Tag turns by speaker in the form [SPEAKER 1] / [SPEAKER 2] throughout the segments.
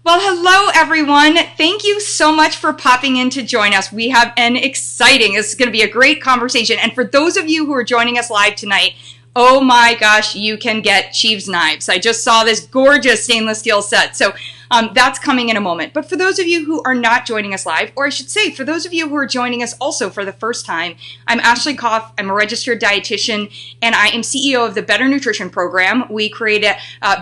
[SPEAKER 1] Well, hello, everyone. Thank you so much for popping in to join us. We have an exciting, this is going to be a great conversation. And for those of you who are joining us live tonight, oh my gosh, you can get sheaves knives. I just saw this gorgeous stainless steel set. So that's coming in a moment. But for those of you who are not joining us live, or I should say, for those of you who are joining us also for the first time, I'm Ashley Koff. I'm a registered dietitian, and I am CEO of the Better Nutrition Program. We create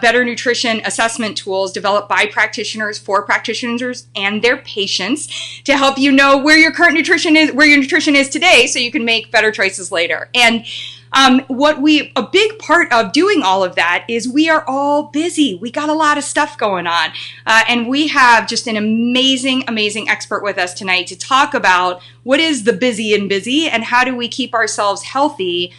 [SPEAKER 1] better nutrition assessment tools developed by practitioners for practitioners and their patients to help you know where your current nutrition is, where your nutrition is today, so you can make better choices later. And a big part of doing all of that is we are all busy. We got a lot of stuff going on. And we have just an amazing, amazing expert with us tonight to talk about what is the busy and how do we keep ourselves healthy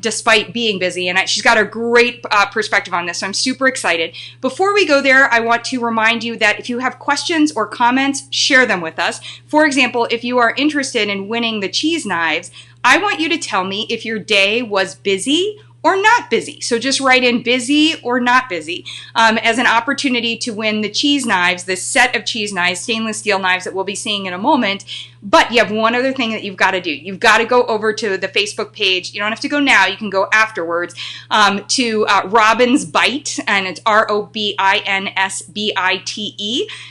[SPEAKER 1] despite being busy. And she's got a great perspective on this, so I'm super excited. Before we go there, I want to remind you that if you have questions or comments, share them with us. For example, if you are interested in winning the cheese knives, I want you to tell me if your day was busy or not busy. So just write in busy or not busy as an opportunity to win the cheese knives, this set of cheese knives, stainless steel knives that we'll be seeing in a moment. But you have one other thing that you've got to do. You've got to go over to the Facebook page. You don't have to go now. You can go afterwards to Robin's Bite, and it's ROBINSBITE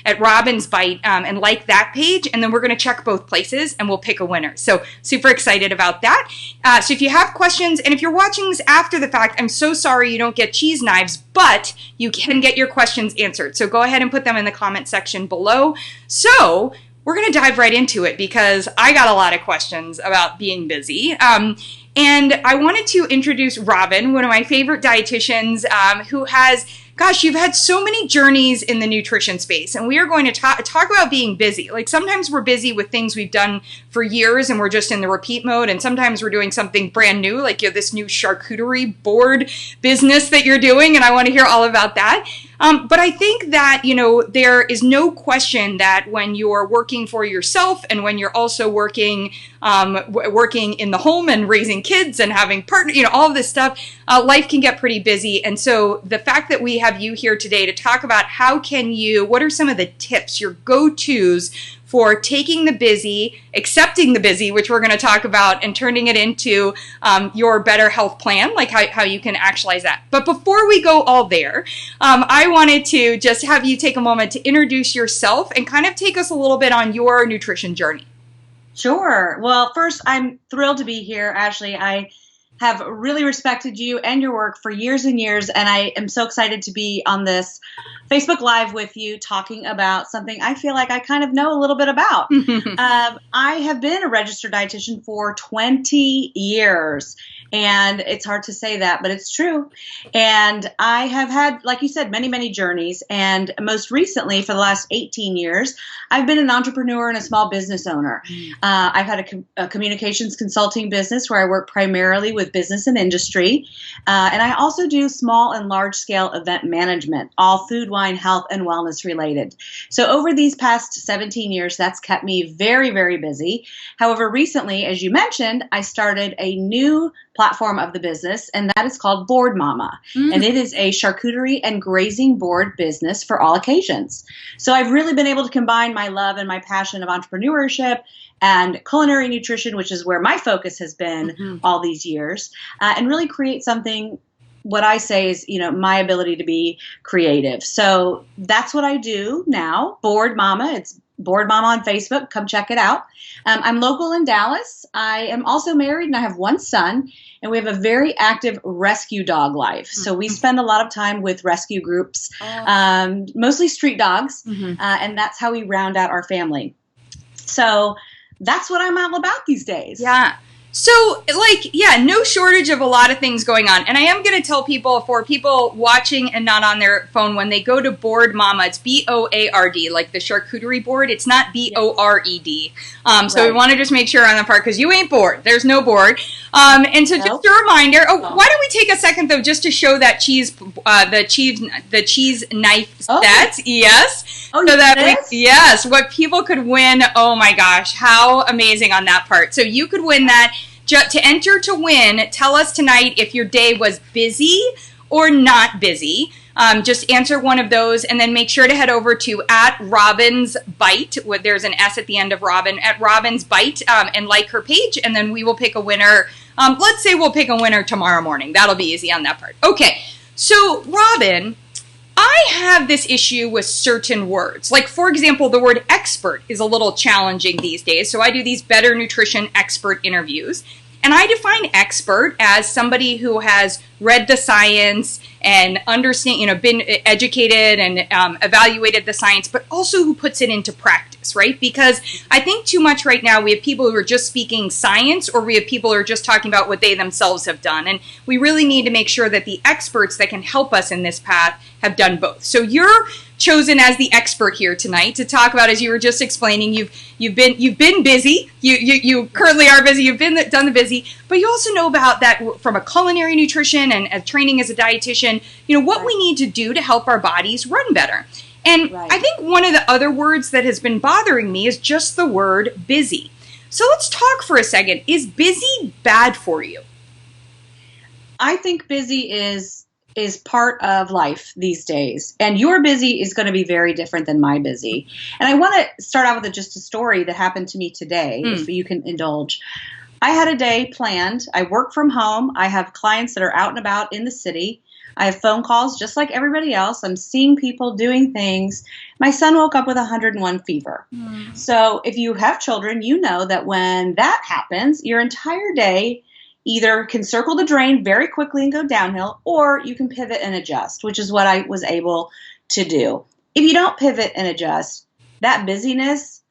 [SPEAKER 1] at Robin's Bite, and like that page. And then we're going to check both places, and we'll pick a winner. So super excited about that. So if you have questions, and if you're watching this after the fact, I'm so sorry you don't get cheese knives, but you can get your questions answered. So go ahead and put them in the comment section below. So we're going to dive right into it because I got a lot of questions about being busy. And I wanted to introduce Robin, one of my favorite dietitians, who has, gosh, you've had so many journeys in the nutrition space. And we are going to talk about being busy. Like sometimes we're busy with things we've done for years and we're just in the repeat mode. And sometimes we're doing something brand new, like you have this new charcuterie board business that you're doing. And I want to hear all about that. But I think that, there is no question that when you're working for yourself and when you're also working in the home and raising kids and having partner, all of this stuff, life can get pretty busy. And so the fact that we have you here today to talk about what are some of the tips, your go-tos for taking the busy, accepting the busy, which we're going to talk about, and turning it into your better health plan, like how you can actualize that. But before we go all there, I wanted to just have you take a moment to introduce yourself and kind of take us a little bit on your nutrition journey.
[SPEAKER 2] Sure. Well, first, I'm thrilled to be here, Ashley. I have really respected you and your work for years and years, and I am so excited to be on this Facebook Live with you talking about something I feel like I kind of know a little bit about. I have been a registered dietitian for 20 years, and it's hard to say that, but it's true. And I have had, like you said, many, many journeys, and most recently, for the last 18 years, I've been an entrepreneur and a small business owner. I've had a communications consulting business where I work primarily with business and industry. And I also do small and large scale event management, all food, wine, health, and wellness related. So over these past 17 years, that's kept me very, very busy. However, recently, as you mentioned, I started a new platform of the business, and that is called Board Mama. And it is a charcuterie and grazing board business for all occasions. So I've really been able to combine my love and my passion of entrepreneurship and culinary nutrition, which is where my focus has been all these years, and really create something, what I say is, my ability to be creative. So that's what I do now, Board Mama. It's Board Mama on Facebook. Come check it out. I'm local in Dallas. I am also married and I have one son, and we have a very active rescue dog life. So we spend a lot of time with rescue groups, mostly street dogs, and that's how we round out our family. So that's what I'm all about these days.
[SPEAKER 1] Yeah. So, no shortage of a lot of things going on. And I am going to tell people, for people watching and not on their phone, when they go to Board Mama, it's BOARD, like the charcuterie board. It's not BORED. So we want to just make sure on the part, because you ain't bored. There's no board. And so just a reminder, why don't we take a second, though, just to show that the cheese knife set. Yes.
[SPEAKER 2] Oh,
[SPEAKER 1] so that what people could win. Oh my gosh, how amazing on that part. So you could win that. To enter to win, tell us tonight if your day was busy or not busy. just answer one of those, and then make sure to head over to @RobinsBite. There's an S at the end of Robin, @RobinsBite, and like her page, and then we will pick a winner. Let's say we'll pick a winner tomorrow morning. That'll be easy on that part. Okay, so Robin, I have this issue with certain words. Like, for example, the word expert is a little challenging these days. So I do these better nutrition expert interviews. And I define expert as somebody who has read the science and understand, been educated and evaluated the science, but also who puts it into practice, right? Because I think too much right now we have people who are just speaking science, or we have people who are just talking about what they themselves have done. And we really need to make sure that the experts that can help us in this path have done both. So you're chosen as the expert here tonight to talk about, as you were just explaining, you've been busy. You currently are busy. You've done the busy, but you also know about that from a culinary nutrition and training as a dietitian. What we need to do to help our bodies run better. And I think one of the other words that has been bothering me is just the word busy. So let's talk for a second. Is busy bad for you?
[SPEAKER 2] I think busy is part of life these days. And your busy is going to be very different than my busy. And I want to start out with just a story that happened to me today, if you can indulge. I had a day planned. I work from home. I have clients that are out and about in the city. I have phone calls just like everybody else. I'm seeing people doing things. My son woke up with 101 fever. So if you have children, you know that when that happens, your entire day either can circle the drain very quickly and go downhill, or you can pivot and adjust, which is what I was able to do. If you don't pivot and adjust, that busyness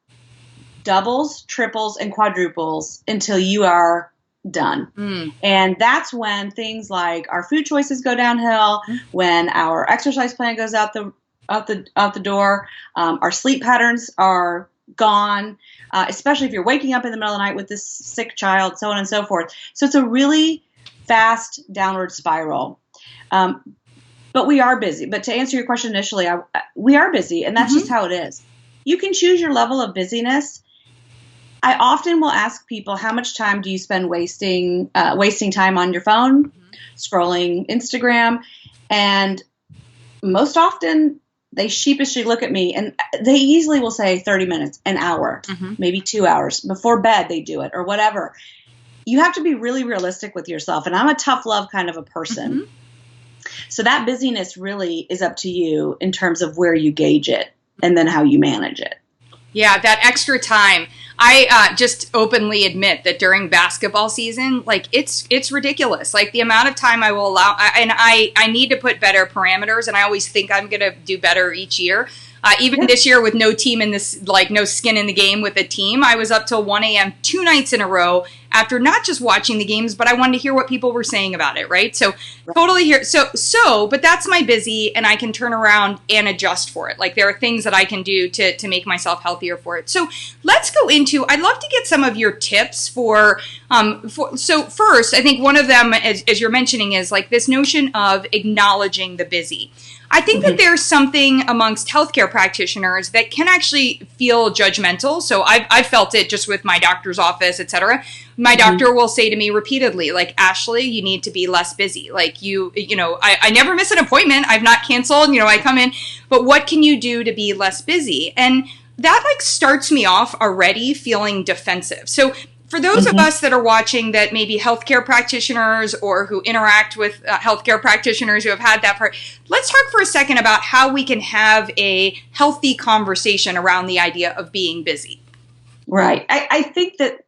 [SPEAKER 2] doubles, triples, and quadruples until you are done. And that's when things like our food choices go downhill, when our exercise plan goes out the door, our sleep patterns are gone, especially if you're waking up in the middle of the night with this sick child, so on and so forth. So it's a really fast downward spiral. But we are busy. But to answer your question initially, we are busy, and that's just how it is. You can choose your level of busyness. I often will ask people, how much time do you spend wasting time on your phone, scrolling Instagram? And most often they sheepishly look at me, and they easily will say 30 minutes, an hour, maybe 2 hours. Before bed they do it, or whatever. You have to be really realistic with yourself. And I'm a tough love kind of a person. So that busyness really is up to you in terms of where you gauge it and then how you manage it.
[SPEAKER 1] Yeah, that extra time. I just openly admit that during basketball season, like it's ridiculous. Like the amount of time I will allow, and I need to put better parameters, and I always think I'm going to do better each year. Even this year with no team in this, like no skin in the game with a team, I was up till 1 a.m. 2 nights in a row after not just watching the games, but I wanted to hear what people were saying about it, right? So totally here. But that's my busy, and I can turn around and adjust for it. Like there are things that I can do to make myself healthier for it. So let's go into, I'd love to get some of your tips so first, I think one of them, as you're mentioning, is like this notion of acknowledging the busy. I think that there's something amongst healthcare practitioners that can actually feel judgmental. So I've felt it just with my doctor's office, et cetera. My doctor will say to me repeatedly, like, Ashley, you need to be less busy. Like I never miss an appointment. I've not canceled, I come in, but what can you do to be less busy? And that like starts me off already feeling defensive. So for those of us that are watching that maybe healthcare practitioners or who interact with healthcare practitioners who have had that part, let's talk for a second about how we can have a healthy conversation around the idea of being busy.
[SPEAKER 2] Right. I think that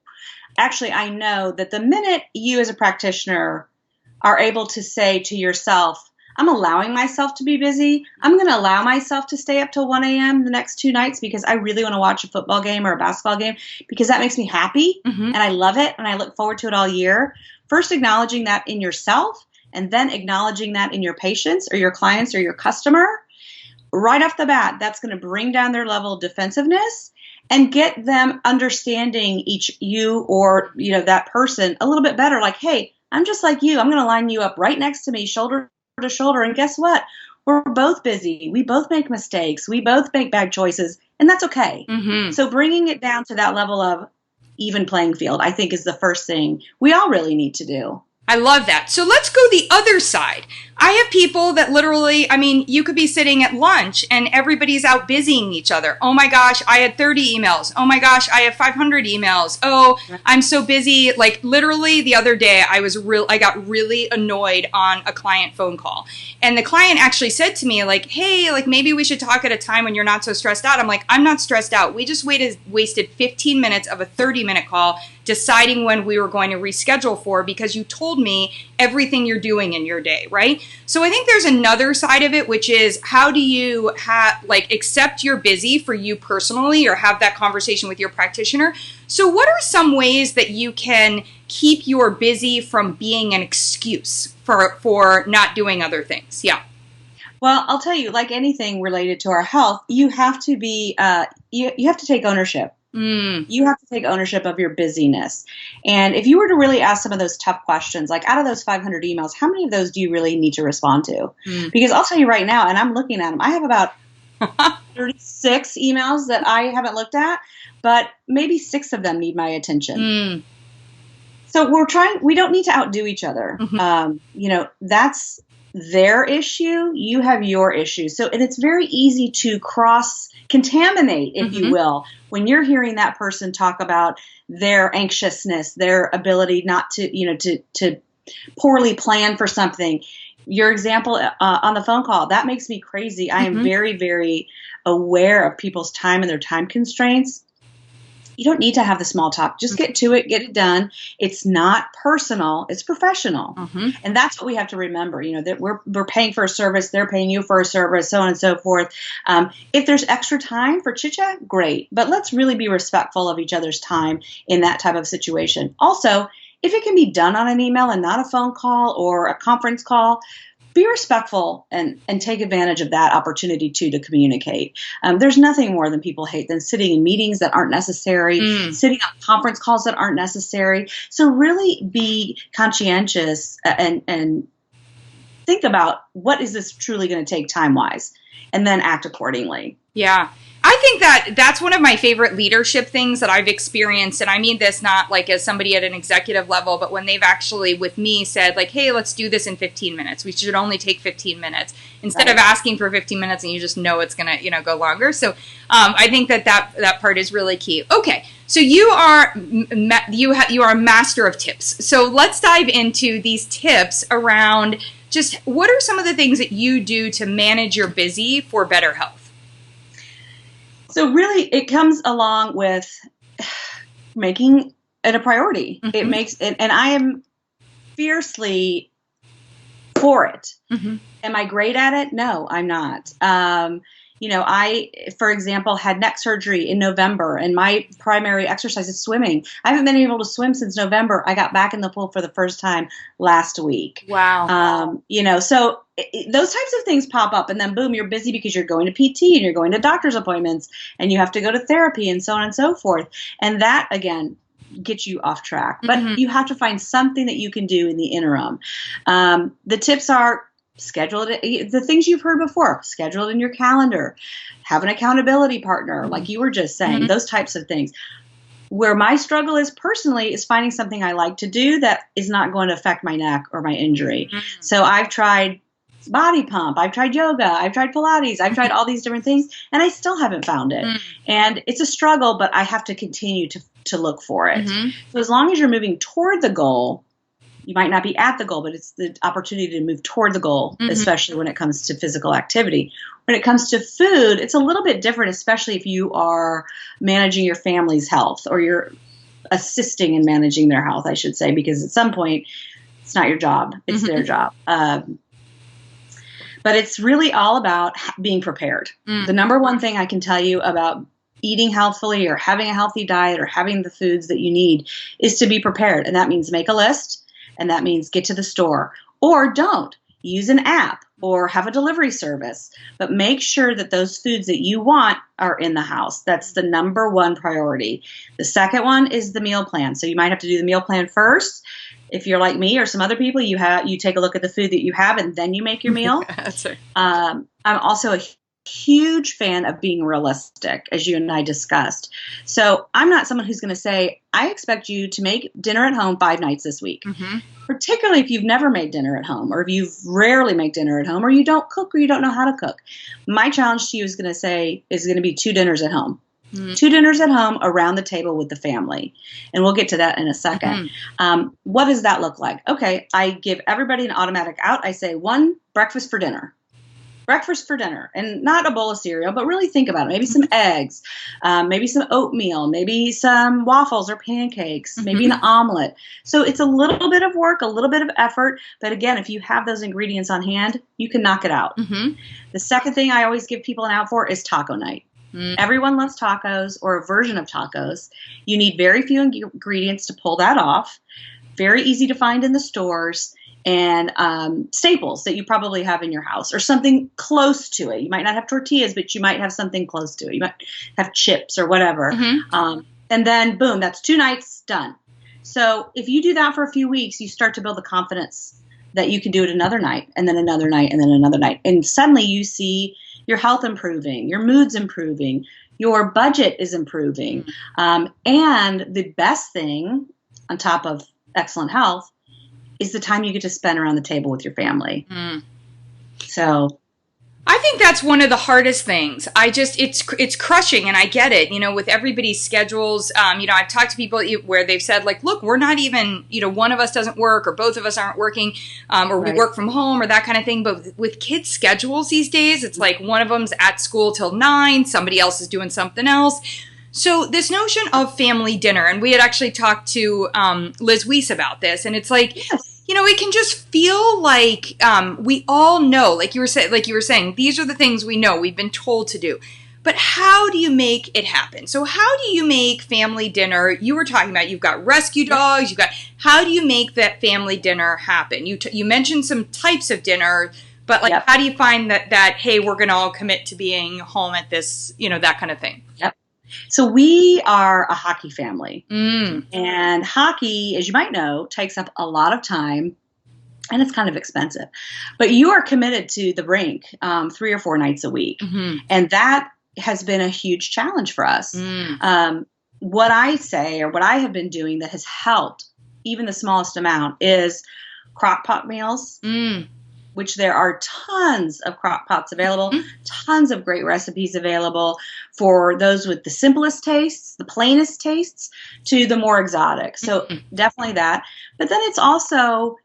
[SPEAKER 2] actually I know that the minute you as a practitioner are able to say to yourself, I'm allowing myself to be busy. I'm going to allow myself to stay up till 1 a.m. the next 2 nights because I really want to watch a football game or a basketball game because that makes me happy and I love it and I look forward to it all year. First, acknowledging that in yourself and then acknowledging that in your patients or your clients or your customer. Right off the bat, that's going to bring down their level of defensiveness and get them understanding you or that person a little bit better. Like, hey, I'm just like you. I'm going to line you up right next to me, shoulder to shoulder, and guess what? We're both busy. We both make mistakes. We both make bad choices, and that's okay. So bringing it down to that level of even playing field, I think, is the first thing we all really need to do.
[SPEAKER 1] I love that. So let's go the other side. I have people that literally, I mean, you could be sitting at lunch and everybody's out busying each other. Oh my gosh, I had 30 emails. Oh my gosh, I have 500 emails. Oh, I'm so busy. Like literally the other day, I got really annoyed on a client phone call. And the client actually said to me like, hey, like maybe we should talk at a time when you're not so stressed out. I'm like, I'm not stressed out. We just wasted 15 minutes of a 30-minute call deciding when we were going to reschedule for because you told me everything you're doing in your day, right? So I think there's another side of it, which is how do you accept you're busy for you personally or have that conversation with your practitioner? So what are some ways that you can keep your busy from being an excuse for not doing other things? Yeah.
[SPEAKER 2] Well, I'll tell you, like anything related to our health, you have to be, you have to take ownership. You have to take ownership of your busyness. And if you were to really ask some of those tough questions, like out of those 500 emails, how many of those do you really need to respond to? Because I'll tell you right now, and I'm looking at them, I have about 36 emails that I haven't looked at, but maybe 6 of them need my attention. So we don't need to outdo each other. That's their issue. You have your issue. So, and it's very easy to contaminate, if you will, when you're hearing that person talk about their anxiousness, their ability not to, to poorly plan for something. Your example on the phone call, that makes me crazy. I am very, very aware of people's time and their time constraints. You don't need to have the small talk. Just get to it, get it done. It's not personal. It's professional. And that's what we have to remember, that we're paying for a service. They're paying you for a service, so on and so forth. If there's extra time for chit-chat, great. But let's really be respectful of each other's time in that type of situation. Also, if it can be done on an email and not a phone call or a conference call, be respectful and take advantage of that opportunity to communicate. There's nothing more than people hate than sitting in meetings that aren't necessary, sitting on conference calls that aren't necessary. So really be conscientious and think about what is this truly going to take time-wise, and then act accordingly.
[SPEAKER 1] Yeah. I think that's one of my favorite leadership things that I've experienced. And I mean this not like as somebody at an executive level, but when they've actually with me said like, hey, let's do this in 15 minutes. We should only take 15 minutes instead of asking for 15 minutes and you just know it's going to, go longer. So I think that part is really key. Okay. So you are a master of tips. So let's dive into these tips around just what are some of the things that you do to manage your busy for better health?
[SPEAKER 2] So really, it comes along with making it a priority. It makes it, and I am fiercely for it. Am I great at it? No, I'm not. I, for example, had neck surgery in November, and my primary exercise is swimming. I haven't been able to swim since November. I got back in the pool for the first time last week.
[SPEAKER 1] Wow.
[SPEAKER 2] So those types of things pop up, and then boom, you're busy because you're going to PT and you're going to doctor's appointments and you have to go to therapy and so on and so forth. And that, again, gets you off track. But you have to find something that you can do in the interim. The tips are, schedule it, the things you've heard before, schedule it in your calendar, have an accountability partner, like you were just saying, those types of things. Where my struggle is personally is finding something I like to do that is not going to affect my neck or my injury. So I've tried body pump, I've tried yoga, I've tried Pilates, I've tried all these different things, and I still haven't found it. And it's a struggle, but I have to continue to look for it. So as long as you're moving toward the goal, you might not be at the goal, but it's the opportunity to move toward the goal, especially when it comes to physical activity. When it comes to food, it's a little bit different, especially if you are managing your family's health or you're assisting in managing their health, I should say, because at some point, it's not your job, it's their job. But it's really all about being prepared. The number one thing I can tell you about eating healthfully or having a healthy diet or having the foods that you need is to be prepared. And that means make a list. And that means get to the store, or don't use an app or have a delivery service, but make sure that those foods that you want are in the house. That's the number one priority. The second one is the meal plan. So you might have to do the meal plan first. If you're like me or some other people, you take a look at the food that you have and then you make your meal.
[SPEAKER 1] That's right.
[SPEAKER 2] I'm also a huge fan of being realistic, as you and I discussed. So I'm not someone who's going to say, I expect you to make dinner at home 5 nights this week. Particularly if you've never made dinner at home, or if you rarely make dinner at home, or you don't cook, or you don't know how to cook. My challenge to you is going to be 2 dinners at home. 2 dinners at home around the table with the family. And we'll get to that in a second. What does that look like? Okay, I give everybody an automatic out. I say 1 breakfast for dinner. Breakfast for dinner, and not a bowl of cereal, but really think about it. Maybe some eggs, maybe some oatmeal, maybe some waffles or pancakes, maybe an omelet. So it's a little bit of work, a little bit of effort. But again, if you have those ingredients on hand, you can knock it out. The second thing I always give people an out for is taco night. Everyone loves tacos or a version of tacos. You need very few ingredients to pull that off. Very easy to find in the stores. And staples that you probably have in your house, or something close to it. You might not have tortillas, but you might have something close to it. You might have chips or whatever. And then, boom, that's 2 nights done. So if you do that for a few weeks, you start to build the confidence that you can do it another night, and then another night, and then another night. And suddenly you see your health improving, your mood's improving, your budget is improving. And the best thing, on top of excellent health, is the time you get to spend around the table with your family. So
[SPEAKER 1] I think that's one of the hardest things. It's crushing, and I get it, with everybody's schedules. I've talked to people where they've said, like, look, we're not even, one of us doesn't work, or both of us aren't working, or we work from home, or that kind of thing. But with kids' schedules these days, it's like one of them's at school till 9, somebody else is doing something else. So this notion of family dinner, and we had actually talked to Liz Weiss about this, and it's like, it can just feel like we all know, like you were saying, these are the things we know, we've been told to do. But how do you make it happen? So how do you make family dinner? You were talking about you've got rescue dogs, how do you make that family dinner happen? You mentioned some types of dinner, but how do you find that hey, we're going to all commit to being home at this, that kind of thing?
[SPEAKER 2] So we are a hockey family, and hockey, as you might know, takes up a lot of time, and it's kind of expensive. But you are committed to the rink 3 or 4 nights a week, and that has been a huge challenge for us. What I say, or what I have been doing that has helped, even the smallest amount, is crock pot meals. Which there are tons of crock pots available, tons of great recipes available for those with the simplest tastes, the plainest tastes, to the more exotic. So definitely that. But then it's also,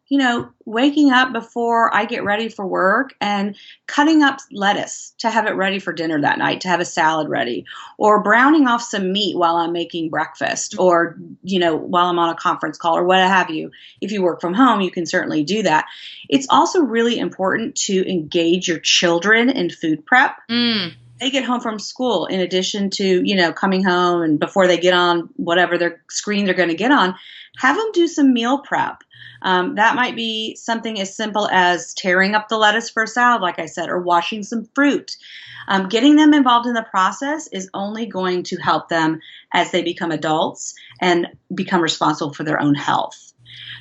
[SPEAKER 2] waking up before I get ready for work and cutting up lettuce to have it ready for dinner that night, to have a salad ready, or browning off some meat while I'm making breakfast, or, while I'm on a conference call, or what have you. If you work from home, you can certainly do that. It's also really important to engage your children in food prep. They get home from school, in addition to, coming home and before they get on whatever their screen they're going to get on, have them do some meal prep. That might be something as simple as tearing up the lettuce for a salad, like I said, or washing some fruit. Getting them involved in the process is only going to help them as they become adults and become responsible for their own health.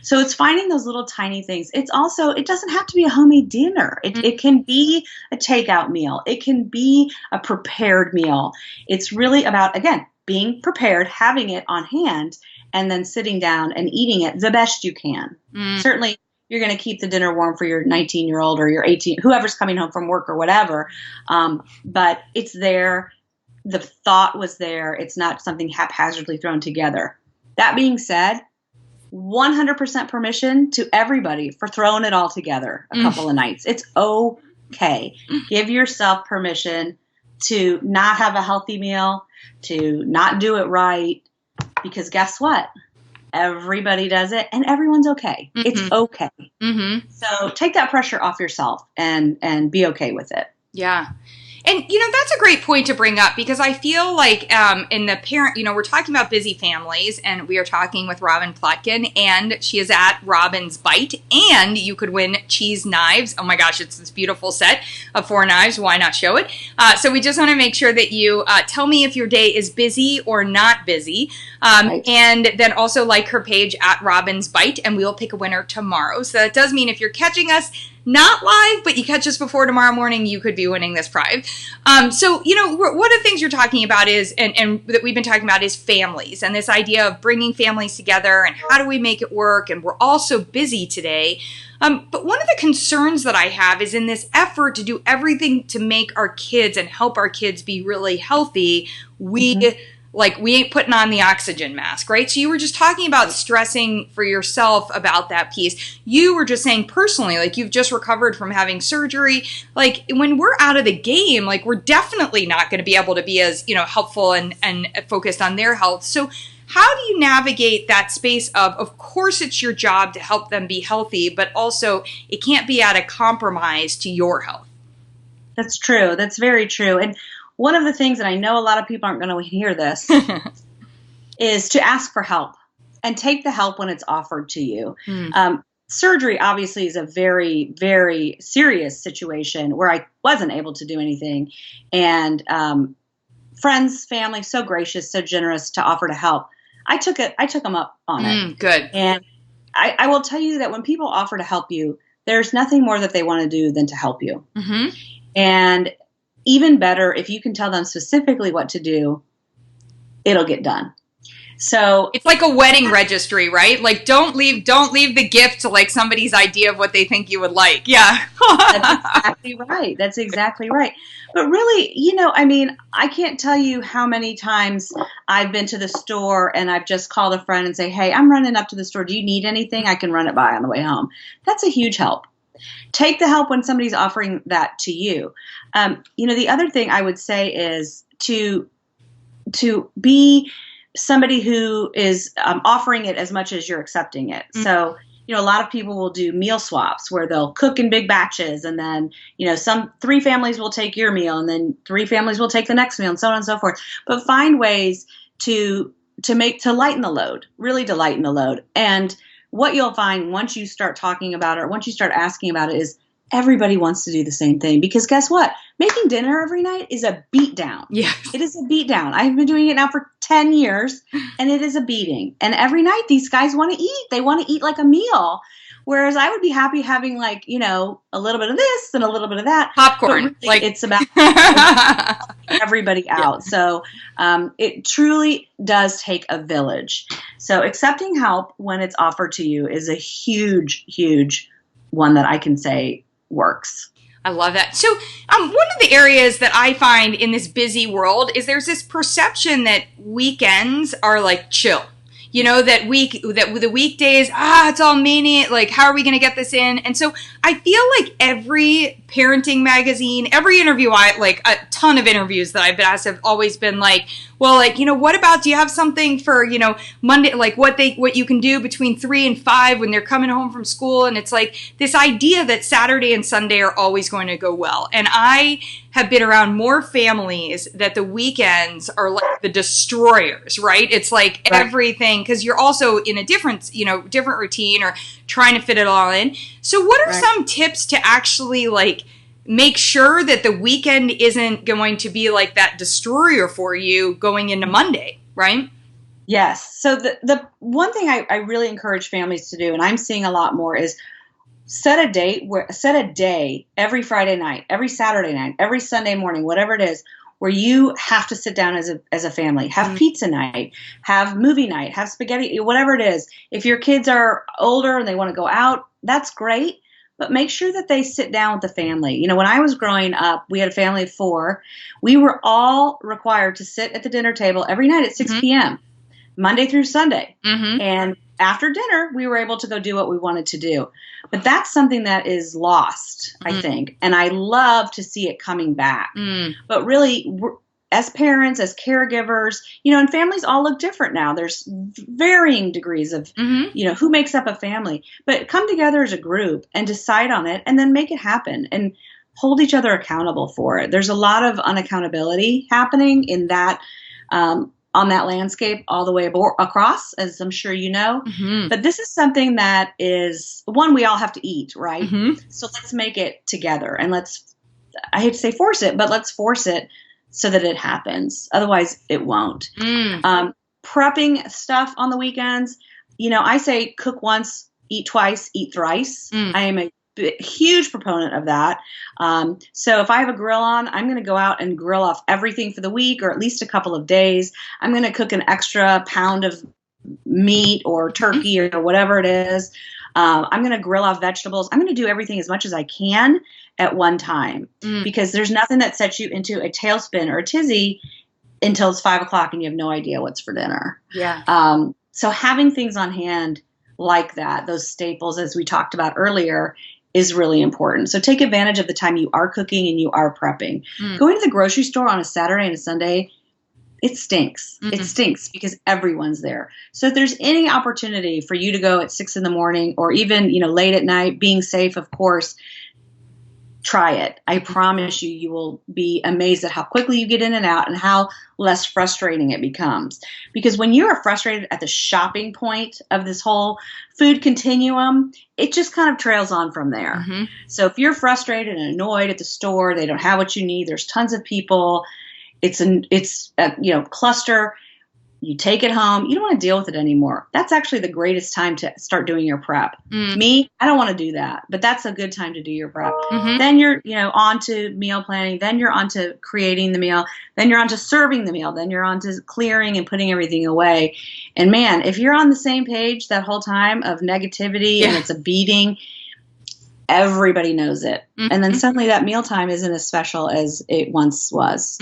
[SPEAKER 2] So it's finding those little tiny things. It doesn't have to be a homemade dinner. It can be a takeout meal. It can be a prepared meal. It's really about, again, being prepared, having it on hand, and then sitting down and eating it the best you can. Certainly, you're going to keep the dinner warm for your 19-year-old or your 18, whoever's coming home from work or whatever. But it's there. The thought was there. It's not something haphazardly thrown together. That being said, 100% permission to everybody for throwing it all together a couple of nights. It's okay. Give yourself permission to not have a healthy meal, to not do it right, because guess what? Everybody does it, and everyone's okay. It's okay. So take that pressure off yourself and be okay with it.
[SPEAKER 1] Yeah. And, that's a great point to bring up, because I feel like in the parent, we're talking about busy families, and we are talking with Robin Plotkin, and she is at Robin's Bite, and you could win cheese knives. Oh my gosh, it's this beautiful set of 4 knives. Why not show it? So we just want to make sure that you tell me if your day is busy or not busy. Right. And then also like her page at Robin's Bite, and we will pick a winner tomorrow. So that does mean if you're catching us not live, but you catch us before tomorrow morning, you could be winning this prize. So, one of the things you're talking about is, and that we've been talking about, is families, and this idea of bringing families together and how do we make it work, and we're all so busy today. But one of the concerns that I have is in this effort to do everything to make our kids and help our kids be really healthy, we ain't putting on the oxygen mask, right? So you were just talking about stressing for yourself about that piece. You were just saying personally, like you've just recovered from having surgery. Like when we're out of the game, like we're definitely not going to be able to be as, helpful and focused on their health. So how do you navigate that space of course, it's your job to help them be healthy, but also it can't be at a compromise to your health?
[SPEAKER 2] That's true. That's very true. And one of the things, and I know a lot of people aren't going to hear this, is to ask for help and take the help when it's offered to you. Surgery obviously is a very, very serious situation where I wasn't able to do anything. And friends, family, so gracious, so generous to offer to help. I took them up on it.
[SPEAKER 1] Good.
[SPEAKER 2] And I will tell you that when people offer to help you, there's nothing more that they want to do than to help you. And even better, if you can tell them specifically what to do, it'll get done. So
[SPEAKER 1] it's like a wedding registry, right? Like don't leave the gift to like somebody's idea of what they think you would like. Yeah.
[SPEAKER 2] That's exactly right. But really, I can't tell you how many times I've been to the store and I've just called a friend and say, hey, I'm running up to the store. Do you need anything? I can run it by on the way home. That's a huge help. Take the help when somebody's offering that to you. The other thing I would say is to be somebody who is offering it as much as you're accepting it. So, a lot of people will do meal swaps where they'll cook in big batches, and then, three families will take your meal, and then three families will take the next meal, and so on and so forth. But find ways to lighten the load, really to lighten the load. And what you'll find once you start talking about it, or once you start asking about it, is everybody wants to do the same thing. Because guess what? Making dinner every night is a beatdown.
[SPEAKER 1] Yes.
[SPEAKER 2] It is a beatdown. I've been doing it now for 10 years, and it is a beating. And every night these guys want to eat. They want to eat like a meal. Whereas I would be happy having a little bit of this and a little bit of that.
[SPEAKER 1] Popcorn.
[SPEAKER 2] Really, it's about everybody out. So it truly does take a village. So accepting help when it's offered to you is a huge, huge one that I can say works.
[SPEAKER 1] I love that. So one of the areas that I find in this busy world is there's this perception that weekends are like chill. That the weekdays, it's all mania. Like, how are we going to get this in? And so I feel like every parenting magazine, every interview, a ton of interviews that I've been asked have always been like, well, what about, do you have something for, Monday, like what you can do between 3 and 5 when they're coming home from school? And it's like this idea that Saturday and Sunday are always going to go well. And I have been around more families that the weekends are like the destroyers, right? It's like everything, because you're also in a different routine or trying to fit it all in. So what are some tips to actually make sure that the weekend isn't going to be like that destroyer for you going into Monday, right?
[SPEAKER 2] Yes. So the one thing I really encourage families to do, and I'm seeing a lot more, is set a day every Friday night, every Saturday night, every Sunday morning, whatever it is, where you have to sit down as a family, have pizza night, have movie night, have spaghetti, whatever it is. If your kids are older and they want to go out, that's great. But make sure that they sit down with the family. When I was growing up, we had a family of 4. We were all required to sit at the dinner table every night at 6 p.m., Monday through Sunday. And after dinner, we were able to go do what we wanted to do. But that's something that is lost, I think. And I love to see it coming back. But really, as parents, as caregivers, and families all look different now. There's varying degrees of, who makes up a family. But come together as a group and decide on it and then make it happen and hold each other accountable for it. There's a lot of unaccountability happening in that, on that landscape all the way across, as I'm sure you know. But this is something that is, one, we all have to eat, right? So let's make it together and I hate to say force it, but let's force it so that it happens. Otherwise, it won't. Prepping stuff on the weekends, I say cook once, eat twice, eat thrice. I am a huge proponent of that. So if I have a grill on, I'm going to go out and grill off everything for the week or at least a couple of days. I'm going to cook an extra pound of meat or turkey or whatever it is. I'm going to grill off vegetables. I'm going to do everything as much as I can at one time because there's nothing that sets you into a tailspin or a tizzy until it's 5 o'clock and you have no idea what's for dinner.
[SPEAKER 1] Yeah.
[SPEAKER 2] So having things on hand like that, those staples, as we talked about earlier, is really important. So take advantage of the time you are cooking and you are prepping. Going to the grocery store on a Saturday and a Sunday, it stinks. It stinks because everyone's there. So if there's any opportunity for you to go at 6 a.m. or even, late at night, being safe, of course, try it. I promise you, you will be amazed at how quickly you get in and out and how less frustrating it becomes. Because when you are frustrated at the shopping point of this whole food continuum, it just kind of trails on from there. So if you're frustrated and annoyed at the store, they don't have what you need, there's tons of people, it's a cluster. You take it home. You don't want to deal with it anymore. That's actually the greatest time to start doing your prep. Me, I don't want to do that, but that's a good time to do your prep. Then you're, on to meal planning. Then you're on to creating the meal. Then you're on to serving the meal. Then you're on to clearing and putting everything away. And man, if you're on the same page that whole time of negativity and it's a beating, everybody knows it. And then suddenly that mealtime isn't as special as it once was.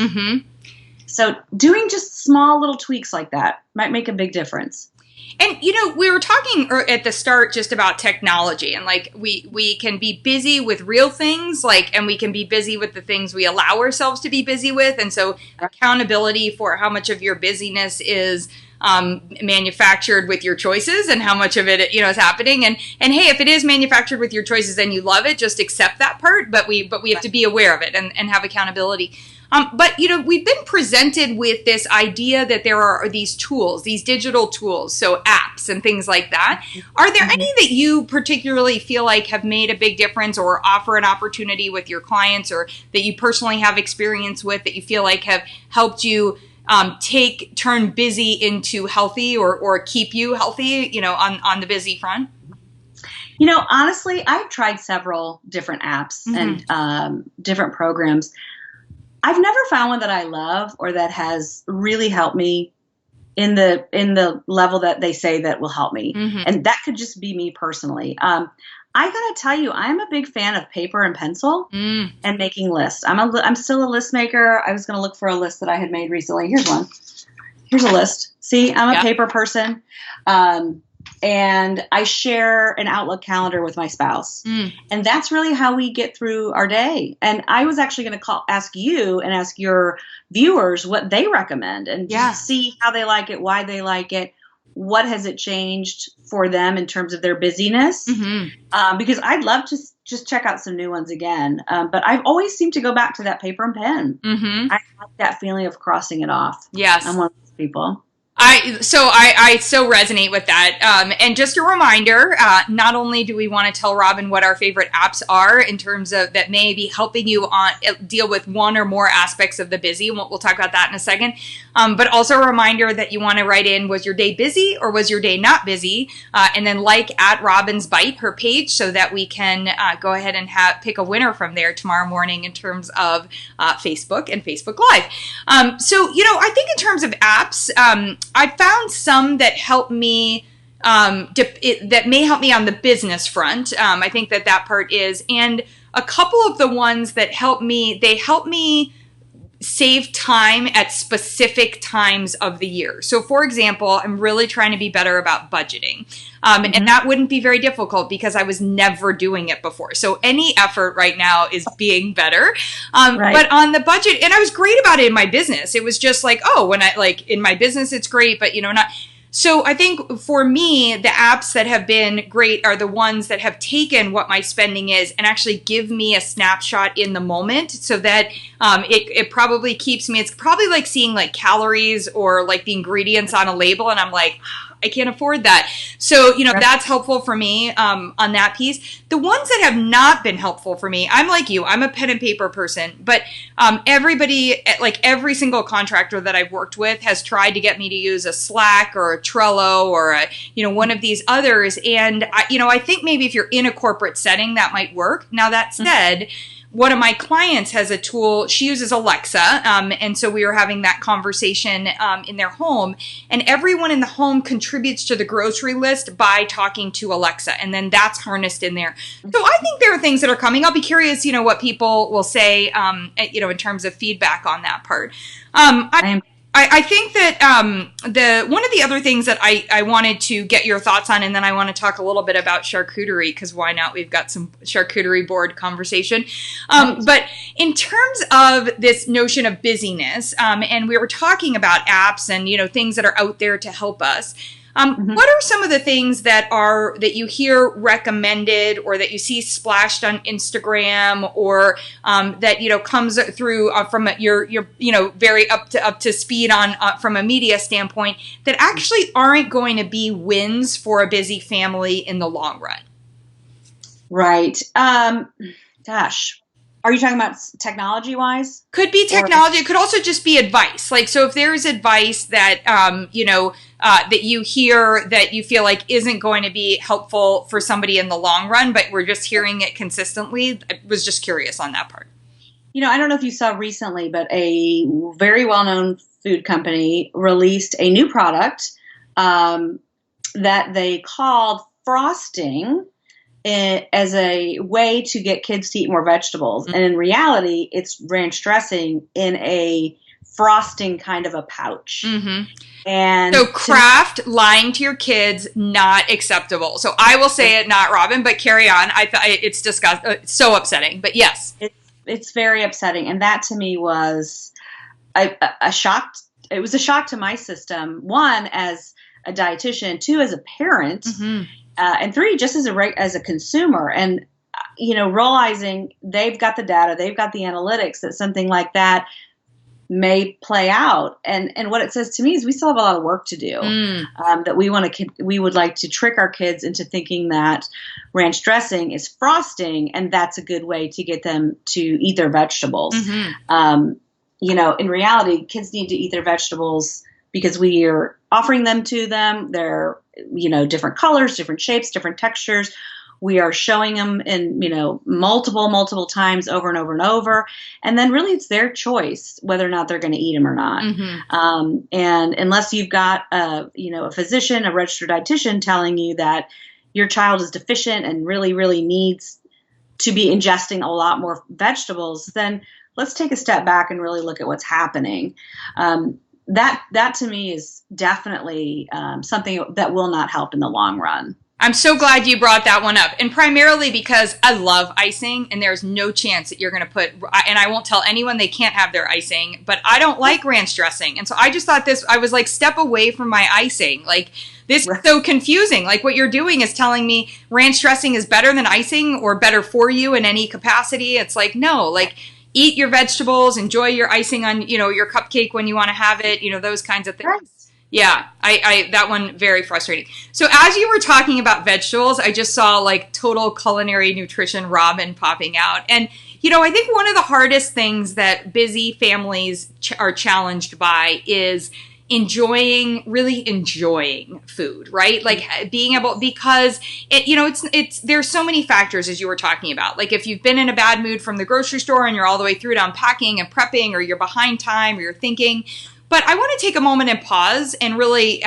[SPEAKER 2] So doing just small little tweaks like that might make a big difference.
[SPEAKER 1] And, we were talking at the start just about technology and we can be busy with real things and we can be busy with the things we allow ourselves to be busy with. And so accountability for how much of your busyness is manufactured with your choices and how much of it, is happening. And hey, if it is manufactured with your choices and you love it, just accept that part. But we have to be aware of it and have accountability. But, we've been presented with this idea that there are these tools, these digital tools, so apps and things like that. Are there any that you particularly feel like have made a big difference or offer an opportunity with your clients or that you personally have experience with that you feel like have helped you turn busy into healthy or keep you healthy, on the busy front?
[SPEAKER 2] Honestly, I've tried several different apps and different programs. I've never found one that I love or that has really helped me in the level that they say that will help me. And that could just be me personally. I gotta tell you, I'm a big fan of paper and pencil and making lists. I'm still a list maker. I was gonna look for a list that I had made recently. Here's one. Here's a list. See, I'm a paper person. And I share an Outlook calendar with my spouse. And that's really how we get through our day. And I was actually going to ask you and ask your viewers what they recommend and see how they like it, why they like it, what has it changed for them in terms of their busyness. Because I'd love to just check out some new ones again. But I've always seemed to go back to that paper and pen. I like that feeling of crossing it off.
[SPEAKER 1] Yes.
[SPEAKER 2] I'm one of those people.
[SPEAKER 1] I so resonate with that. And just a reminder, not only do we want to tell Robin what our favorite apps are in terms of that may be helping you deal with one or more aspects of the busy. We'll talk about that in a second. But also a reminder that you want to write in, was your day busy or was your day not busy? And then at Robin's Bite, her page, so that we can go ahead and pick a winner from there tomorrow morning in terms of Facebook and Facebook Live. So, I think in terms of apps, I found some that help me, that may help me on the business front. I think that part is, and a couple of the ones that help me, they help me save time at specific times of the year. So for example, I'm really trying to be better about budgeting. And that wouldn't be very difficult because I was never doing it before. So any effort right now is being better. But on the budget, and I was great about it in my business. It was just when I in my business, it's great, but not. So I think for me, the apps that have been great are the ones that have taken what my spending is and actually give me a snapshot in the moment so that it probably keeps me, it's probably like seeing calories or the ingredients on a label. And I'm like, I can't afford that. So,
[SPEAKER 2] Right.
[SPEAKER 1] that's helpful for me on that piece. The ones that have not been helpful for me, I'm like you, I'm a pen and paper person, but everybody, like every single contractor that I've worked with has tried to get me to use a Slack or a Trello or one of these others. And I think maybe if you're in a corporate setting, that might work. Now, that said, one of my clients has a tool. She uses Alexa, and so we were having that conversation in their home, and everyone in the home contributes to the grocery list by talking to Alexa, and then that's harnessed in there. So I think there are things that are coming. I'll be curious, what people will say, in terms of feedback on that part. I think that one of the other things that I wanted to get your thoughts on, and then I want to talk a little bit about charcuterie, because why not? We've got some charcuterie board conversation. But in terms of this notion of busyness, and we were talking about apps and things that are out there to help us. What are some of the things that you hear recommended, or that you see splashed on Instagram, or that comes through from your very up to speed on from a media standpoint, that actually aren't going to be wins for a busy family in the long run?
[SPEAKER 2] Right. Gosh. Are you talking about technology-wise?
[SPEAKER 1] Could be technology. It could also just be advice. Like, so if there's advice that, that you hear that you feel like isn't going to be helpful for somebody in the long run, but we're just hearing it consistently, I was just curious on that part.
[SPEAKER 2] I don't know if you saw recently, but a very well-known food company released a new product that they called frosting, as a way to get kids to eat more vegetables. And in reality, it's ranch dressing in a frosting kind of a pouch. And
[SPEAKER 1] so Kraft lying to your kids, not acceptable. So I will say it, not Robin, but carry on. It's so upsetting, but yes.
[SPEAKER 2] It's very upsetting. And that to me was a shock. It was a shock to my system. One, as a dietitian, two, as a parent, and three, just as a consumer, and realizing they've got the data, they've got the analytics that something like that may play out. And what it says to me is we still have a lot of work to do. That we would like to trick our kids into thinking that ranch dressing is frosting, and that's a good way to get them to eat their vegetables. In reality, kids need to eat their vegetables because we are offering them to them. They're, different colors, different shapes, different textures. We are showing them in, multiple times over and over and over. And then really it's their choice whether or not they're going to eat them or not. And unless you've got a physician, a registered dietitian telling you that your child is deficient and really, really needs to be ingesting a lot more vegetables, then let's take a step back and really look at what's happening. That to me is definitely something that will not help in the long run.
[SPEAKER 1] I'm so glad you brought that one up, and primarily because I love icing, and there's no chance that you're going to put, and I won't tell anyone they can't have their icing, but I don't like ranch dressing, and so I just thought I was like, step away from my icing. Like, this is so confusing. Like, what you're doing is telling me ranch dressing is better than icing or better for you in any capacity. It's like, no, like, eat your vegetables, enjoy your icing on, your cupcake when you want to have it, those kinds of things.
[SPEAKER 2] Right.
[SPEAKER 1] Yeah, I that one, very frustrating. So as you were talking about vegetables, I just saw like total culinary nutrition Robin popping out. And, I think one of the hardest things that busy families are challenged by is really enjoying food, right? Like being able, because there's so many factors, as you were talking about. Like if you've been in a bad mood from the grocery store and you're all the way through to unpacking and prepping, or you're behind time, or you're thinking. But I want to take a moment and pause and really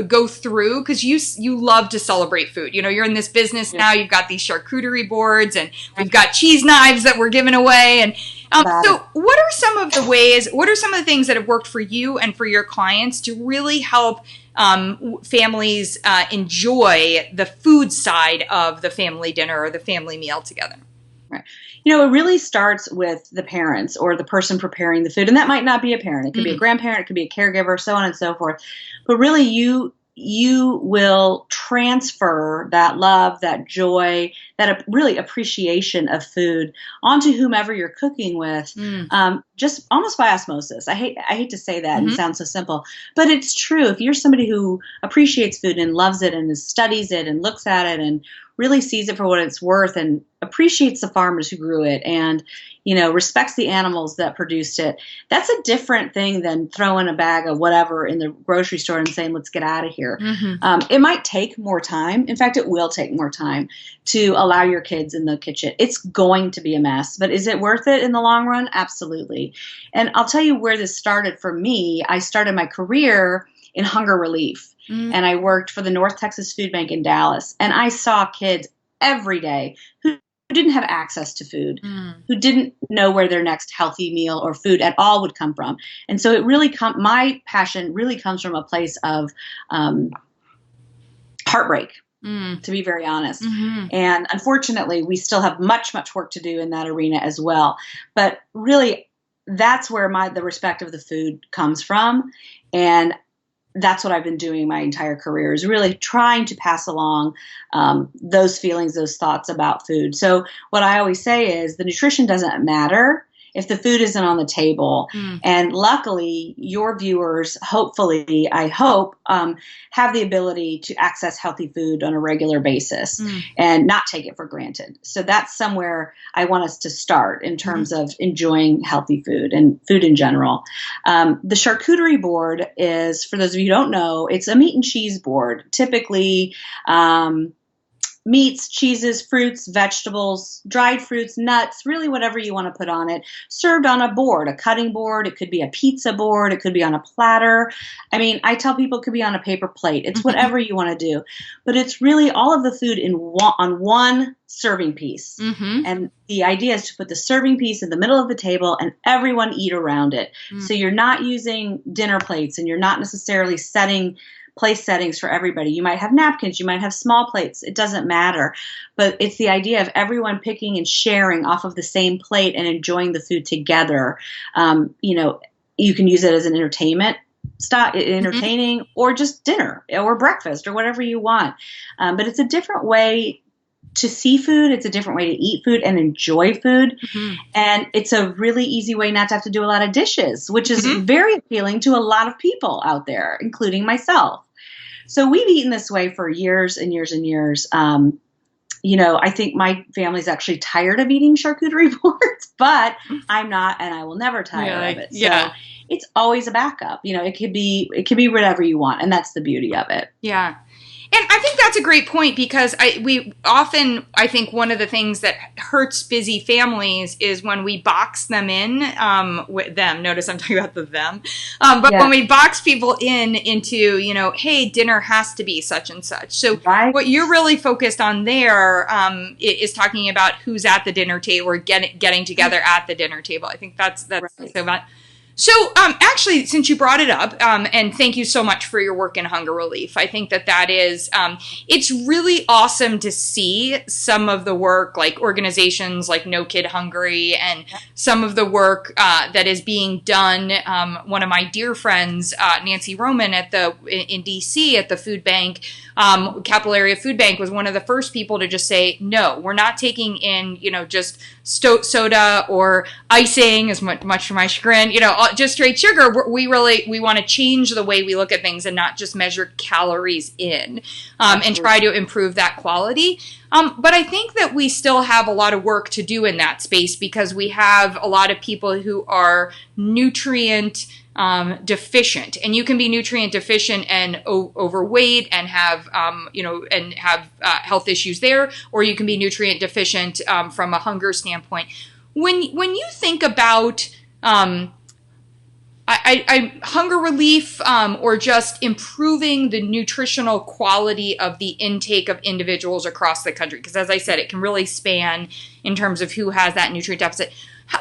[SPEAKER 1] go through, because you love to celebrate food. You're in this business now. You've got these charcuterie boards, and we've got cheese knives that we're giving away. And so what are some of the things that have worked for you and for your clients to really help families enjoy the food side of the family dinner or the family meal together?
[SPEAKER 2] Right. It really starts with the parents or the person preparing the food. And that might not be a parent. It could be a grandparent. It could be a caregiver, so on and so forth. But really, you will transfer that love, that joy, that really appreciation of food onto whomever you're cooking with, just almost by osmosis. I hate to say that and sound so simple, but it's true. If you're somebody who appreciates food and loves it and studies it and looks at it and really sees it for what it's worth and appreciates the farmers who grew it and, respects the animals that produced it, that's a different thing than throwing a bag of whatever in the grocery store and saying, let's get out of here. It might take more time. In fact, it will take more time to allow your kids in the kitchen. It's going to be a mess, but is it worth it in the long run? Absolutely. And I'll tell you where this started for me. I started my career in hunger relief. And I worked for the North Texas Food Bank in Dallas. And I saw kids every day who didn't have access to food, who didn't know where their next healthy meal or food at all would come from. And so my passion really comes from a place of heartbreak, to be very honest. And unfortunately, we still have much, much work to do in that arena as well. But really, that's where the respect of the food comes from. And that's what I've been doing my entire career, is really trying to pass along those feelings, those thoughts about food. So what I always say is the nutrition doesn't matter if the food isn't on the table. And luckily, your viewers, hopefully, I hope, have the ability to access healthy food on a regular basis and not take it for granted. So that's somewhere I want us to start in terms of enjoying healthy food and food in general. The charcuterie board is, for those of you who don't know, it's a meat and cheese board. Typically, meats, cheeses, fruits, vegetables, dried fruits, nuts, really whatever you want to put on it, served on a board, a cutting board. It could be a pizza board. It could be on a platter. I mean, I tell people it could be on a paper plate. It's whatever you want to do. But it's really all of the food on one serving piece. And the idea is to put the serving piece in the middle of the table and everyone eat around it. So you're not using dinner plates and you're not necessarily setting place settings for everybody. You might have napkins, you might have small plates. It doesn't matter. But it's the idea of everyone picking and sharing off of the same plate and enjoying the food together. You can use it as an entertaining or just dinner or breakfast or whatever you want. But it's a different way to see food. It's a different way to eat food and enjoy food. And it's a really easy way not to have to do a lot of dishes, which is very appealing to a lot of people out there, including myself. So we've eaten this way for years and years and years. I think my family's actually tired of eating charcuterie boards, but I'm not, and I will never tire of it. So it's always a backup. It could be whatever you want, and that's the beauty of it.
[SPEAKER 1] Yeah. And I think that's a great point, because I think one of the things that hurts busy families is when we box them in, with them. Notice I'm talking about the them. But when we box people into, hey, dinner has to be such and such. So what you're really focused on there is talking about who's at the dinner table or getting together at the dinner table. I think that's so much. So, actually, since you brought it up, and thank you so much for your work in hunger relief, I think that is, it's really awesome to see some of the work, like organizations like No Kid Hungry, and some of the work that is being done. One of my dear friends, Nancy Roman, in DC at the food bank, Capital Area Food Bank, was one of the first people to just say, no, we're not taking in, just soda or icing, as much to my chagrin, just straight sugar. We want to change the way we look at things and not just measure calories in, and try to improve that quality. But I think that we still have a lot of work to do in that space, because we have a lot of people who are nutrient deficient, and you can be nutrient deficient and overweight and have health issues there, or you can be nutrient deficient from a hunger standpoint. When you think about hunger relief, or just improving the nutritional quality of the intake of individuals across the country, because as I said, it can really span in terms of who has that nutrient deficit.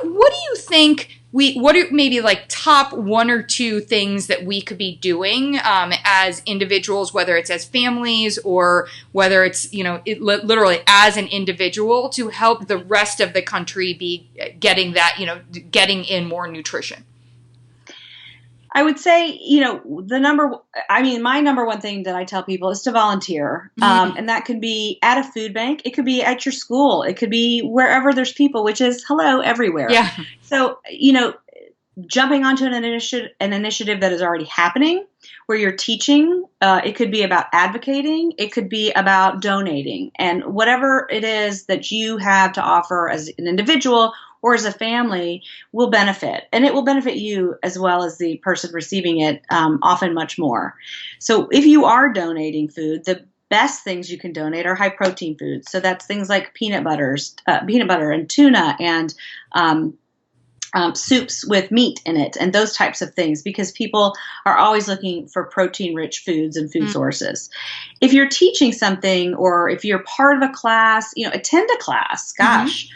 [SPEAKER 1] What do you think what are maybe like top one or two things that we could be doing as individuals, whether it's as families or whether it's, literally as an individual, to help the rest of the country be getting that, getting in more nutrition?
[SPEAKER 2] I would say, my number one thing that I tell people is to volunteer. And that could be at a food bank. It could be at your school. It could be wherever there's people, which is hello everywhere.
[SPEAKER 1] Yeah.
[SPEAKER 2] So, jumping onto an initiative that is already happening where you're teaching, it could be about advocating. It could be about donating, and whatever it is that you have to offer as an individual or as a family will benefit, and it will benefit you as well as the person receiving it, often much more. So if you are donating food, the best things you can donate are high protein foods. So that's things like peanut butter and tuna and soups with meat in it and those types of things, because people are always looking for protein-rich foods and food sources. If you're teaching something, or if you're part of a class, attend a class. Gosh,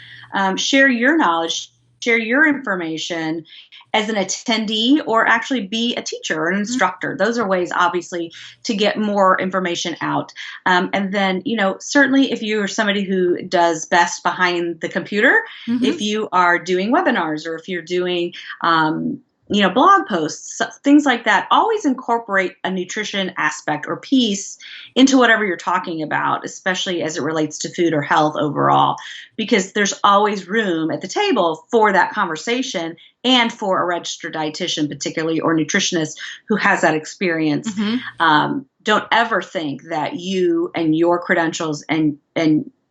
[SPEAKER 2] share your knowledge, share your information as an attendee, or actually be a teacher or an instructor. Those are ways, obviously, to get more information out. And then, certainly if you are somebody who does best behind the computer, if you are doing webinars, or if you're doing, blog posts, things like that, always incorporate a nutrition aspect or piece into whatever you're talking about, especially as it relates to food or health overall, because there's always room at the table for that conversation and for a registered dietitian, particularly, or nutritionist who has that experience. Don't ever think that you and your credentials and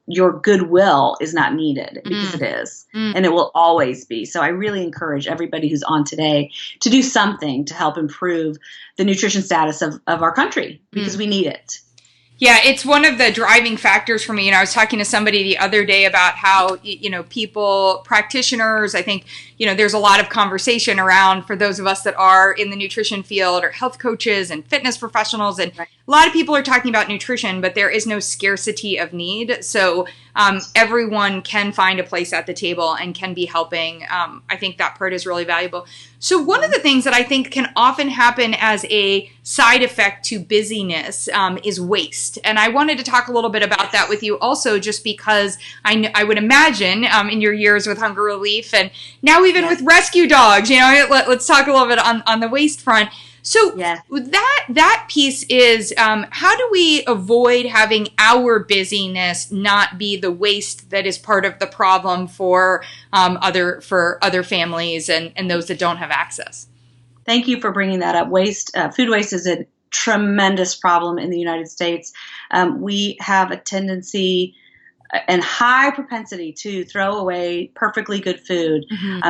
[SPEAKER 2] your goodwill is not needed, because it is, and it will always be. So I really encourage everybody who's on today to do something to help improve the nutrition status of our country, because we need it.
[SPEAKER 1] Yeah, it's one of the driving factors for me. I was talking to somebody the other day about how, people, practitioners, I think, there's a lot of conversation around, for those of us that are in the nutrition field, or health coaches and fitness professionals. And a lot of people are talking about nutrition, but there is no scarcity of need. So everyone can find a place at the table and can be helping. I think that part is really valuable. So one of the things that I think can often happen as a side effect to busyness is waste. And I wanted to talk a little bit about that with you also, just because I would imagine in your years with Hunger Relief, and now even with rescue dogs, let's talk a little bit on the waste front. So that piece is, how do we avoid having our busyness not be the waste that is part of the problem for other families and those that don't have access?
[SPEAKER 2] Thank you for bringing that up. Food waste is a tremendous problem in the United States. We have a tendency and high propensity to throw away perfectly good food.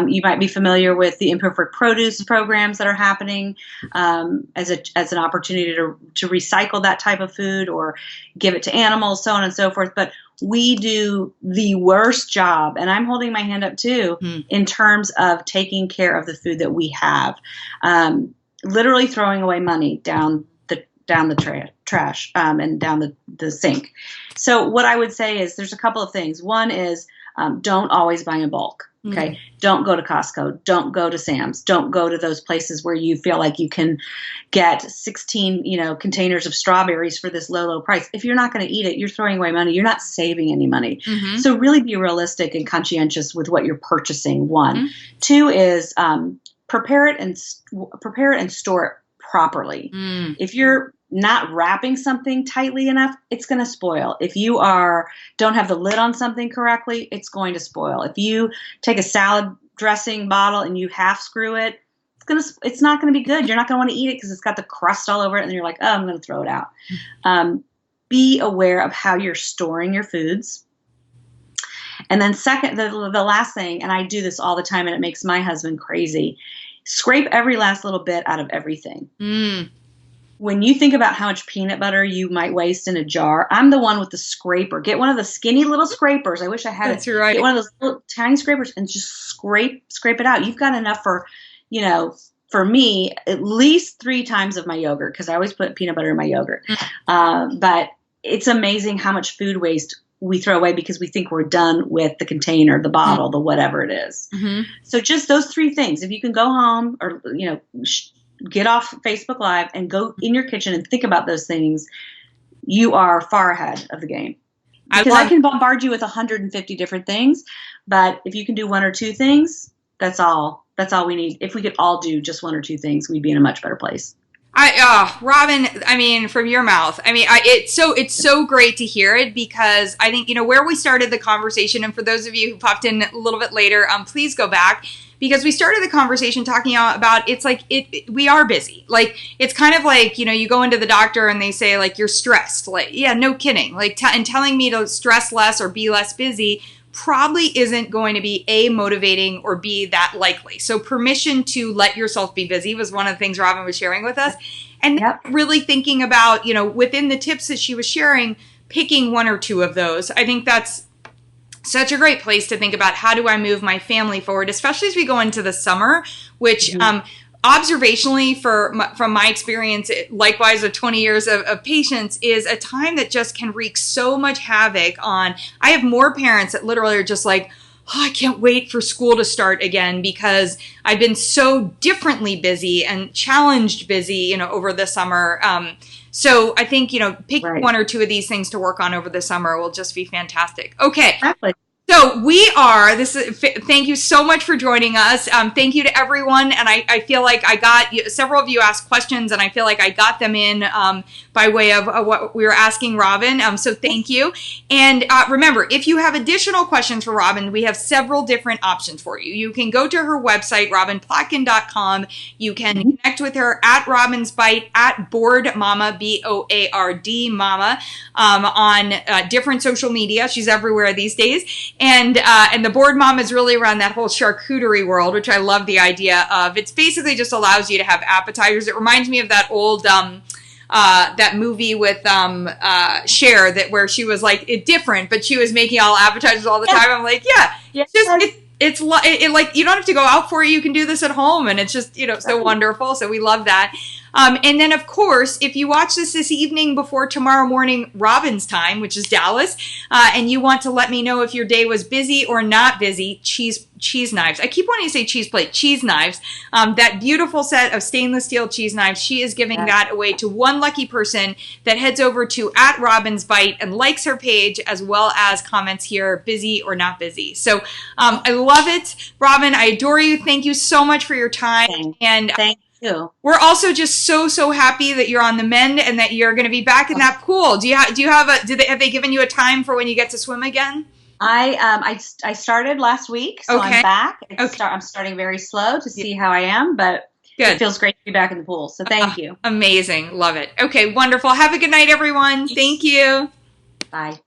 [SPEAKER 2] You might be familiar with the imperfect produce programs that are happening as an opportunity to recycle that type of food or give it to animals, so on and so forth. But we do the worst job, and I'm holding my hand up too, in terms of taking care of the food that we have. Literally throwing away money down the trash and down the sink. So what I would say is there's a couple of things. One is don't always buy in bulk. Okay. Don't go to Costco. Don't go to Sam's. Don't go to those places where you feel like you can get 16, containers of strawberries for this low price. If you're not going to eat it, you're throwing away money. You're not saving any money. So really be realistic and conscientious with what you're purchasing. One. Two is prepare it and store it properly. If you're not wrapping something tightly enough, it's going to spoil. If you don't have the lid on something correctly, it's going to spoil. If you take a salad dressing bottle and you half screw it, it's not going to be good. You're not going to want to eat it because it's got the crust all over it, and you're like, oh, I'm going to throw it out. Be aware of how you're storing your foods. And then second, the last thing, and I do this all the time, and it makes my husband crazy, scrape every last little bit out of everything. When you think about how much peanut butter you might waste in a jar, I'm the one with the scraper. Get one of the skinny little scrapers. I wish I had it.
[SPEAKER 1] Right.
[SPEAKER 2] Get one of those little tiny scrapers and just scrape it out. You've got enough for, for me, at least 3 times of my yogurt, because I always put peanut butter in my yogurt. But it's amazing how much food waste we throw away because we think we're done with the container, the bottle, the whatever it is. So just those 3 things. If you can go home or, get off Facebook Live and go in your kitchen and think about those things, you are far ahead of the game. Because I can bombard you with 150 different things, but if you can do 1 or 2 things, That's all we need. If we could all do just one or two things, we'd be in a much better place.
[SPEAKER 1] Robin, I mean, from your mouth, I mean, it's so great to hear it, because I think, where we started the conversation, and for those of you who popped in a little bit later, please go back, because we started the conversation talking about, it's like, we are busy. Like, it's kind of like, you go into the doctor and they say, like, you're stressed. Like, yeah, no kidding. Like, and telling me to stress less or be less busy probably isn't going to be A, motivating, or B, that likely. So permission to let yourself be busy was one of the things Robin was sharing with us. And
[SPEAKER 2] Yep.
[SPEAKER 1] really thinking about, within the tips that she was sharing, picking one or two of those. I think that's such a great place to think about, how do I move my family forward, especially as we go into the summer, which observationally, from my experience, likewise of 20 years of patience, is a time that just can wreak so much havoc on. I have more parents that literally are just like, oh, I can't wait for school to start again, because I've been so differently busy and challenged busy, over the summer. So I think, picking
[SPEAKER 2] Right.
[SPEAKER 1] one or two of these things to work on over the summer will just be fantastic. Okay.
[SPEAKER 2] Exactly.
[SPEAKER 1] So thank you so much for joining us. Thank you to everyone. And I feel like I got several of you asked questions, and I feel like I got them in by way of what we were asking Robin. So thank you. And remember, if you have additional questions for Robin, we have several different options for you. You can go to her website, robinplotkin.com. You can connect with her at Robin's Bite, at Board Mama, BOARD Mama, on different social media. She's everywhere these days. And the Board Mama is really around that whole charcuterie world, which I love the idea of. It's basically just allows you to have appetizers. It reminds me of that old that movie with Cher, where she was like different, but she was making all appetizers all the time. I'm like, it's like, you don't have to go out for it. You can do this at home, and it's just, so wonderful. So we love that. And then, of course, if you watch this evening before tomorrow morning, Robin's time, which is Dallas, and you want to let me know if your day was busy or not busy, cheese knives. I keep wanting to say cheese plate, cheese knives. That beautiful set of stainless steel cheese knives. She is giving that away to one lucky person that heads over to at Robin's Bite and likes her page, as well as comments here, busy or not busy. So I love it. Robin, I adore you. Thank you so much for your time.
[SPEAKER 2] Thank you.
[SPEAKER 1] We're also just so happy that you're on the mend and that you're going to be back in that pool. Have they given you a time for when you get to swim again?
[SPEAKER 2] I started last week, so
[SPEAKER 1] Okay.
[SPEAKER 2] I'm back.
[SPEAKER 1] Okay.
[SPEAKER 2] I'm starting very slow to see how I am, but
[SPEAKER 1] Good.
[SPEAKER 2] It feels great to be back in the pool. So thank you.
[SPEAKER 1] Amazing. Love it. Okay, wonderful. Have a good night, everyone. Thank you.
[SPEAKER 2] Bye.